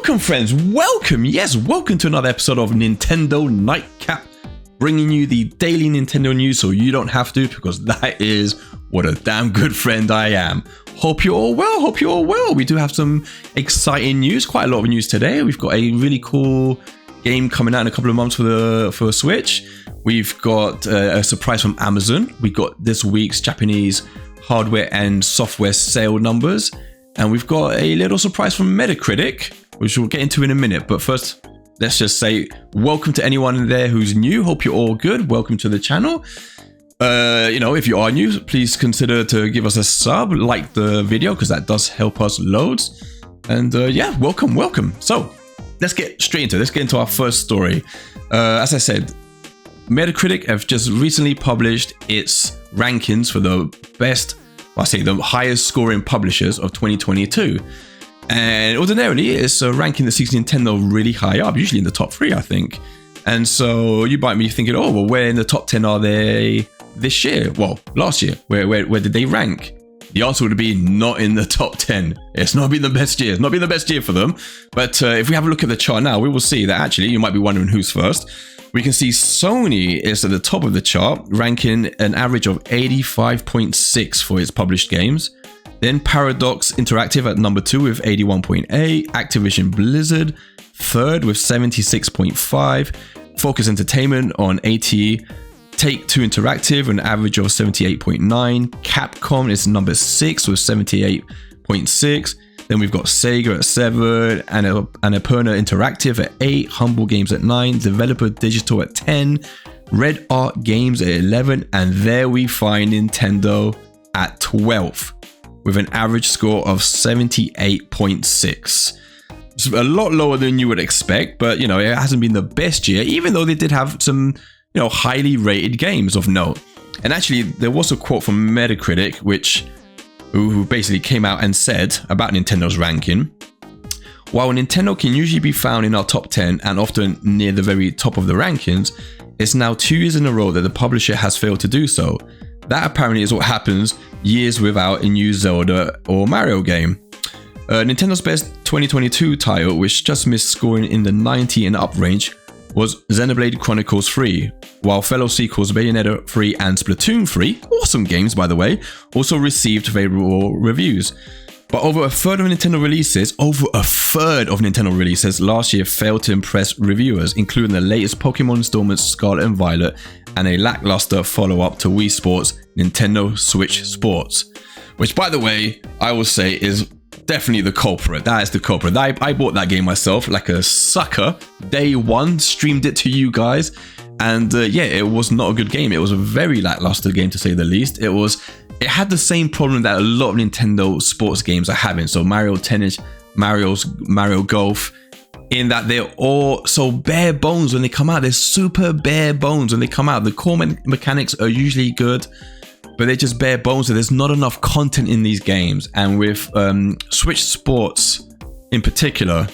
Welcome, friends. Welcome. Yes, welcome to another episode of Nintendo Nightcap, bringing you the daily Nintendo news so you don't have to, because that is what a damn good friend I am. Hope you're all well. Hope you're all well. We do have some exciting news, quite a lot of news today. We've got a really cool game coming out in a couple of months for Switch. We've got a surprise from Amazon. We got this week's Japanese hardware and software sale numbers. And we've got a little surprise from Metacritic, which we'll get into in a minute. But first, let's just say welcome to anyone there who's new. Hope you're all good. Welcome to the channel. If you are new, please consider to give us a sub, like the video, because that does help us loads. And yeah, welcome. So let's get straight into it. Let's get into our first story. As I said, Metacritic have just recently published its rankings for the best, the highest scoring publishers of 2022. And ordinarily, it's ranking that sees Nintendo really high up, usually in the top 3, I think. And so you might be thinking, oh, well, where in the top 10 are they this year? Well, last year, where did they rank? The answer would be not in the top 10. It's not been the best year. It's not been the best year for them. But if we have a look at the chart now, we will see that actually, you might be wondering who's first. We can see Sony is at the top of the chart, ranking an average of 85.6 for its published games. Then Paradox Interactive at number 2 with 81.8. Activision Blizzard third with 76.5. Focus Entertainment on 80. Take-Two Interactive an average of 78.9. Capcom is number 6 with 78.6. Then we've got Sega at 7, and Annapurna Interactive at 8, Humble Games at 9, Developer Digital at 10, Red Art Games at 11, and there we find Nintendo at 12 with an average score of 78.6. It's a lot lower than you would expect, but it hasn't been the best year, even though they did have some highly rated games of note. And actually, there was a quote from Metacritic, who basically came out and said about Nintendo's ranking: while Nintendo can usually be found in our top 10 and often near the very top of the rankings, it's now 2 years in a row that the publisher has failed to do so. That apparently is what happens years without a new Zelda or Mario game. Nintendo's best 2022 title, which just missed scoring in the 90 and up range, was Xenoblade Chronicles 3, while fellow sequels Bayonetta 3 and Splatoon 3, awesome games by the way, also received favorable reviews. But over a third of Nintendo releases last year failed to impress reviewers, including the latest Pokemon installments Scarlet and Violet and a lackluster follow-up to Wii Sports, Nintendo Switch Sports. Which, by the way, I will say is definitely the culprit. That is the culprit. I bought that game myself like a sucker. Day one, streamed it to you guys. And it was not a good game. It was a very lackluster game, to say the least. It had the same problem that a lot of Nintendo sports games are having. So Mario Tennis, Mario Golf, in that they're all so bare bones when they come out. They're super bare bones when they come out. The core mechanics are usually good, but they're just bare bones. So there's not enough content in these games. And with Switch Sports in particular,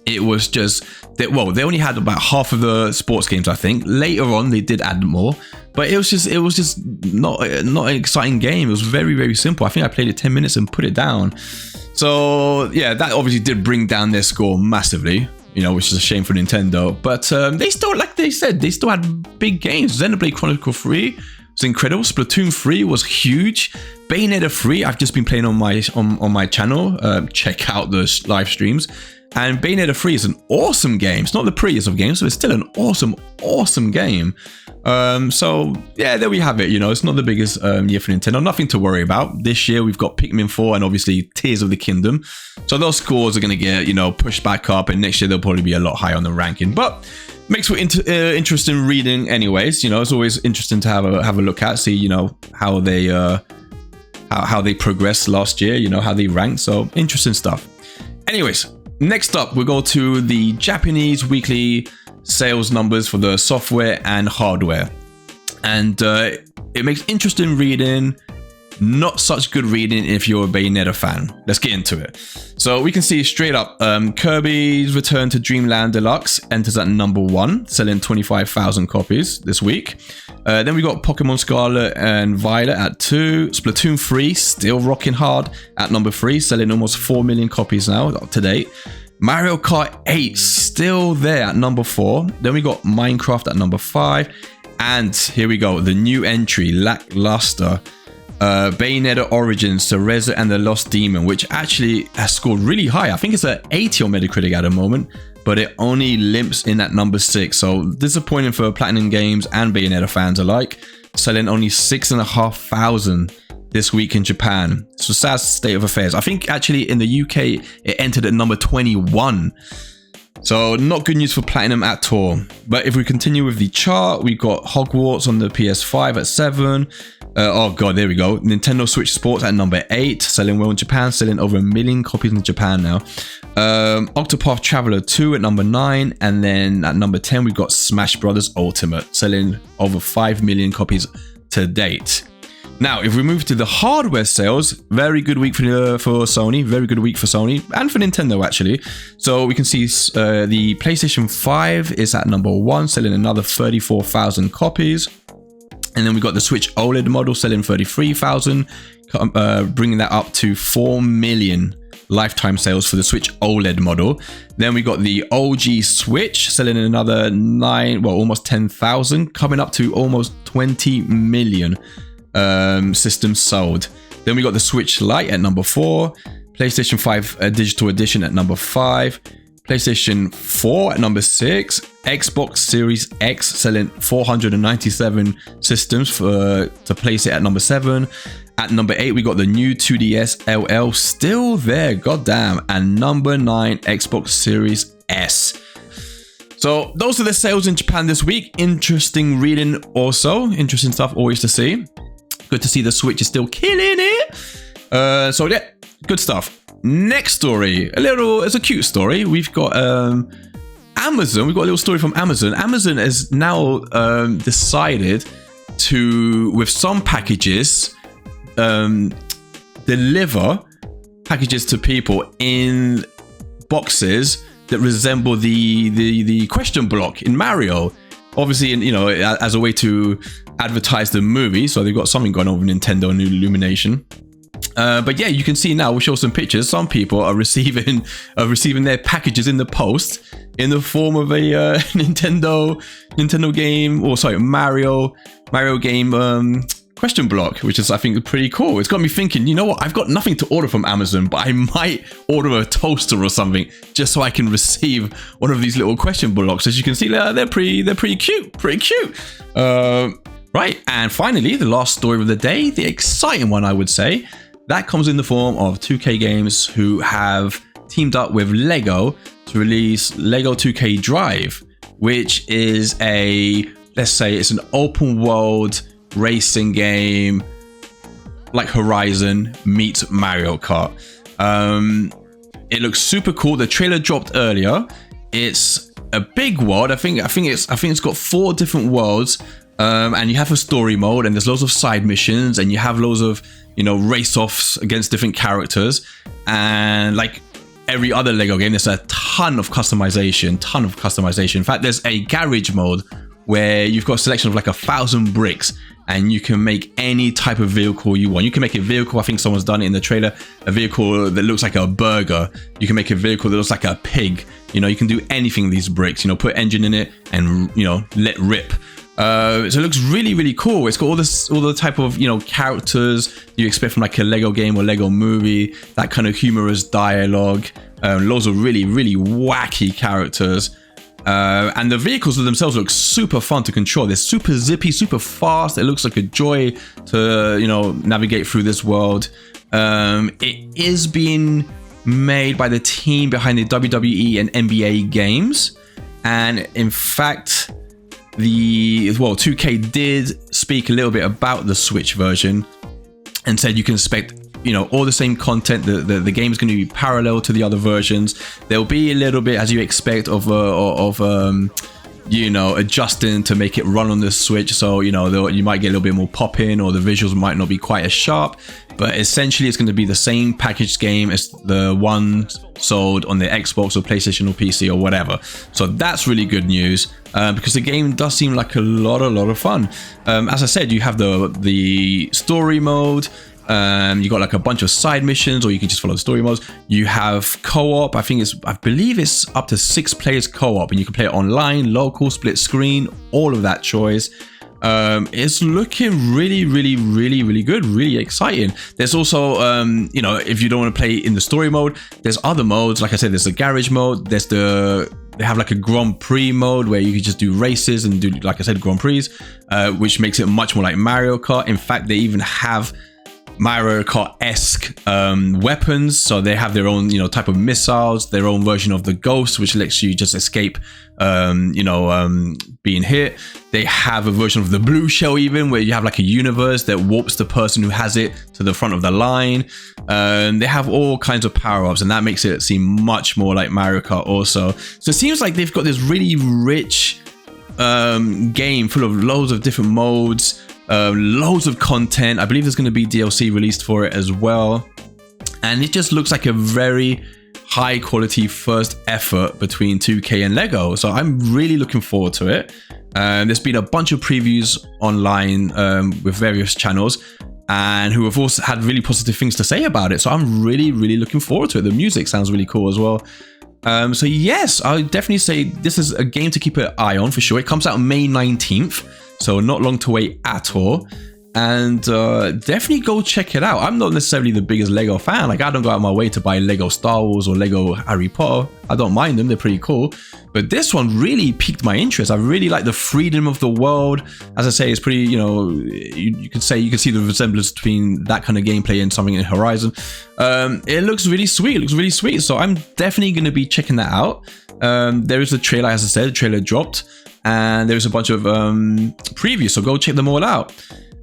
it was just they only had about half of the sports games, I think. Later on, they did add more, but it was just not an exciting game. It was very, very simple. I think I played it 10 minutes and put it down. So yeah, that obviously did bring down their score massively, which is a shame for Nintendo. But they still, like they said, they still had big games. Xenoblade Chronicles 3 was incredible. Splatoon 3 was huge. Bayonetta 3, I've just been playing on my channel. Check out the live streams. And Bayonetta 3 is an awesome game. It's not the prettiest of games, but it's still an awesome game. So yeah, there we have it. It's not the biggest year for Nintendo. Nothing to worry about. This year we've got Pikmin 4 and obviously Tears of the Kingdom. So those scores are going to get, pushed back up, and next year they'll probably be a lot higher on the ranking. But makes for interesting reading anyways. It's always interesting to have a look at, see, how they progressed last year, how they ranked. So interesting stuff. Anyways, next up, we'll go to the Japanese weekly sales numbers for the software and hardware. And it makes interesting reading, not such good reading if you're a Bayonetta fan. Let's get into it. So we can see straight up, Kirby's Return to Dreamland Deluxe enters at number 1, selling 25,000 copies this week. Then we got Pokemon Scarlet and Violet at 2. Splatoon 3 still rocking hard at number 3, selling almost 4 million copies now to date. Mario Kart 8 still there at number 4. Then we got Minecraft at number 5. And here we go, the new entry, Lackluster. Bayonetta Origins, Cereza and the Lost Demon, which actually has scored really high. I think it's at 80 on Metacritic at the moment, but it only limps in at number 6. So disappointing for Platinum Games and Bayonetta fans alike. Selling only 6,500 this week in Japan. So sad state of affairs. I think actually in the UK it entered at number 21. So not good news for Platinum at all. But if we continue with the chart, we got Hogwarts on the PS5 at 7. Oh god, there we go. Nintendo Switch Sports at number 8, selling well in Japan, selling over 1 million copies in Japan now. Octopath Traveler 2 at number 9, and then at number 10 we've got Smash Brothers Ultimate, selling over 5 million copies to date. Now, if we move to the hardware sales, very good week for Sony, very good week for Sony and for Nintendo actually. So we can see the PlayStation 5 is at number 1, selling another 34,000 copies. And then we got the Switch OLED model selling 33,000, bringing that up to 4 million lifetime sales for the Switch OLED model. Then we got the OG Switch selling another almost 10,000, coming up to almost 20 million systems sold. Then we got the Switch Lite at number 4, PlayStation 5 Digital Edition at number 5, PlayStation 4 at number 6, Xbox Series X selling 497 systems to place it at number 7. At number 8 we got the new 2DS LL still there, goddamn, and number 9 Xbox Series S. So those are the sales in Japan this week. Interesting reading also, interesting stuff always to see. Good to see the Switch is still killing it. So yeah, good stuff. Next story, it's a cute story. We've got Amazon. We've got a little story from Amazon. Amazon has now decided to, with some packages, deliver packages to people in boxes that resemble the question block in Mario. Obviously, as a way to advertise the movie. So they've got something going on with Nintendo New Illumination. But yeah, you can see now, we'll show some pictures. Some people are receiving their packages in the post in the form of a Nintendo game, or sorry, Mario game question block, which is, I think, pretty cool. It's got me thinking, you know what? I've got nothing to order from Amazon, but I might order a toaster or something just so I can receive one of these little question blocks. As you can see, they're pretty cute, right. And finally, the last story of the day, the exciting one, I would say, that comes in the form of 2K Games, who have teamed up with Lego to release Lego 2K Drive, which is let's say it's an open world racing game like Horizon meets Mario Kart. It looks super cool. The trailer dropped earlier. It's a big world. I think it's got 4 different worlds, and you have a story mode, and there's loads of side missions, and you have loads of race-offs against different characters. And like every other Lego game, there's a ton of customization. In fact, there's a garage mode where you've got a selection of like 1,000 bricks, and you can make any type of vehicle you want. You can make a vehicle, I think someone's done it in the trailer, a vehicle that looks like a burger. You can make a vehicle that looks like a pig. You can do anything with these bricks. Put engine in it and let rip. So it looks really cool. It's got all the type of characters you expect from like a Lego game or Lego movie. That kind of humorous dialogue. Loads of really wacky characters. And the vehicles themselves look super fun to control. They're super zippy, super fast. It looks like a joy to navigate through this world. It is being made by the team behind the WWE and NBA games, and in fact, 2K did speak a little bit about the Switch version and said you can expect all the same content. The game is going to be parallel to the other versions. There'll be a little bit, as you expect, of adjusting to make it run on the Switch. So you might get a little bit more pop in, or the visuals might not be quite as sharp. But essentially, it's going to be the same packaged game as the one sold on the Xbox or PlayStation or PC or whatever. So that's really good news, because the game does seem like a lot of fun. As I said, you have the story mode. You got like a bunch of side missions, or you can just follow the story modes. You have co-op. I believe it's up to 6 players co-op, and you can play it online, local, split screen, all of that choice. It's looking really good, really exciting. There's also, you know, if you don't want to play in the story mode, there's other modes. Like I said, there's the garage mode. They have like a Grand Prix mode where you can just do races and do, like I said, Grand Prix, which makes it much more like Mario Kart. In fact, they even have Mario Kart-esque weapons, so they have their own, you know, type of missiles, their own version of the Ghost, which lets you just escape, you know, being hit. They have a version of the Blue Shell, even, where you have like a universe that warps the person who has it to the front of the line. They have all kinds of power-ups, and that makes it seem much more like Mario Kart also. So it seems like they've got this really rich game full of loads of different modes, loads of content. I believe there's going to be DLC released for it as well, and it just looks like a very high quality first effort between 2K and Lego. So I'm really looking forward to it. There's been a bunch of previews online with various channels, and who have also had really positive things to say about it. So I'm really looking forward to it. The music sounds really cool as well. So yes, I would definitely say this is a game to keep an eye on for sure. It comes out May 19th. So not long to wait at all. And definitely go check it out. I'm not necessarily the biggest Lego fan. Like, I don't go out of my way to buy Lego Star Wars or Lego Harry Potter. I don't mind them. They're pretty cool. But this one really piqued my interest. I really like the freedom of the world. As I say, it's pretty, you know, you could say you can see the resemblance between that kind of gameplay and something in Horizon. It looks really sweet. It looks really sweet. So I'm definitely going to be checking that out. There is a trailer, as I said, the trailer dropped. And there's a bunch of previews, so go check them all out.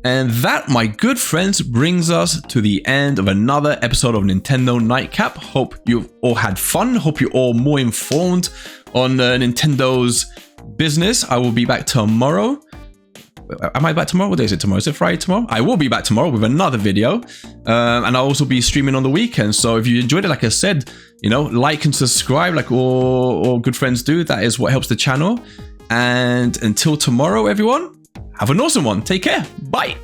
And that, my good friends, brings us to the end of another episode of Nintendo Nightcap. Hope you've all had fun. Hope you're all more informed on Nintendo's business. I will be back tomorrow. Am I back tomorrow? What day is it tomorrow? Is it Friday tomorrow? I will be back tomorrow with another video. And I'll also be streaming on the weekend. So if you enjoyed it, like I said, you know, like and subscribe like all good friends do. That is what helps the channel. And until tomorrow, everyone, have an awesome one. Take care. Bye.